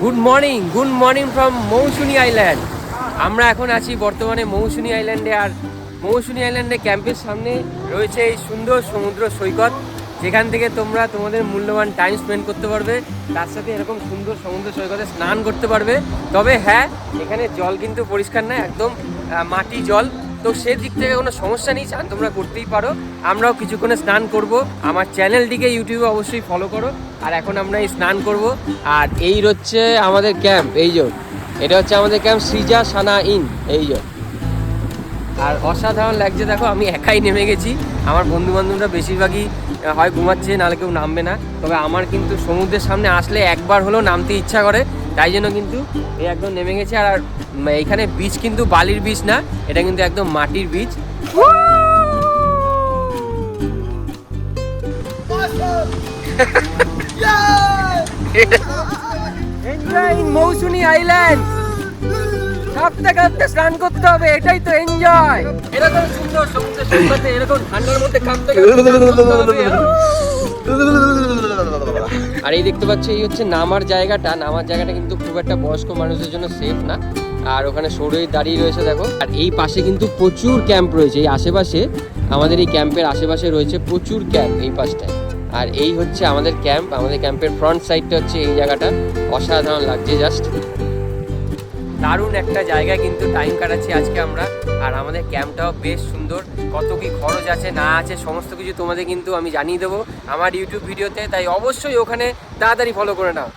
Good morning from Mousuni island. আমরা এখন আছি বর্তমানে মৌসুনি আইল্যান্ডে, আর মৌসুনি আইল্যান্ডে ক্যাম্পের সামনে রয়েছে এই সুন্দর সমুদ্র সৈকত, যেখান থেকে তোমরা তোমাদের মূল্যবান টাইম স্পেন্ড করতে পারবে, তার সাথে এরকম সুন্দর সমুদ্র সৈকতে স্নান করতে পারবে। তবে হ্যাঁ, এখানে জল কিন্তু পরিষ্কার নয়, একদম মাটি জল, তো সেদিক থেকে কোনো সমস্যা নেই, চান তোমরা করতেই পারো। আমরাও কিছুক্ষণে স্নান করব। আমার চ্যানেলটিকে ইউটিউবে অবশ্যই ফলো করো। আর এখন আমরা এই স্নান করব। আর এই হচ্ছে আমাদের ক্যাম্প, এই যে এটা হচ্ছে আমাদের ক্যাম্প সৃজা সানা ইন, এই যে। আর অসাধারণ লাগছে, দেখো আমি একাই নেমে গেছি, আমার বন্ধু বান্ধবরা বেশিরভাগই হয় ঘুমাচ্ছে, নাহলে কেউ নামবে না। তবে আমার কিন্তু সমুদ্রের সামনে আসলে একবার হলেও নামতে ইচ্ছা করে, তাই জন্য কিন্তু এই একদম নেমে গেছে। আর এইখানে বিচ কিন্তু বালির বিচ না, এটা কিন্তু একদম মাটির বিচ। মৌসুনি আইল্যান্ড কাঁপতে কাঁপতে স্নান করতে হবে, এটাই তো এনজয়। এরকম সুন্দর সমুদ্রের সৈকতে এরকম ঠান্ডার মধ্যে কাঁপতে কাঁপতে। আর এই দেখতে পাচ্ছ, এই হচ্ছে নামার জায়গাটা। নামার জায়গাটা কিন্তু খুব একটা বয়স্ক মানুষদের জন্য সেফ না, আর ওখানে সরই দাঁড়িয়ে রয়েছে দেখো। আর এই পাশে কিন্তু প্রচুর ক্যাম্প রয়েছে, এই আশেপাশে আমাদের এই ক্যাম্পের আশেপাশে রয়েছে প্রচুর ক্যাম্প এই পাশটায়। আর এই হচ্ছে আমাদের ক্যাম্প, আমাদের ক্যাম্পের ফ্রন্ট সাইডটা হচ্ছে এই জায়গাটা। অসাধারণ লাগছে, জাস্ট দারুণ একটা জায়গায় কিন্তু টাইম কাটাচ্ছি আজকে আমরা। আর আমাদের ক্যাম্পটাও বেশ সুন্দর, কত কি খরচ আছে না আছে সমস্ত কিছু তোমাদের কিন্তু আমি জানিয়ে দেবো আমার ইউটিউব ভিডিওতে, তাই অবশ্যই ওখানে তাড়াতাড়ি ফলো করে নাও।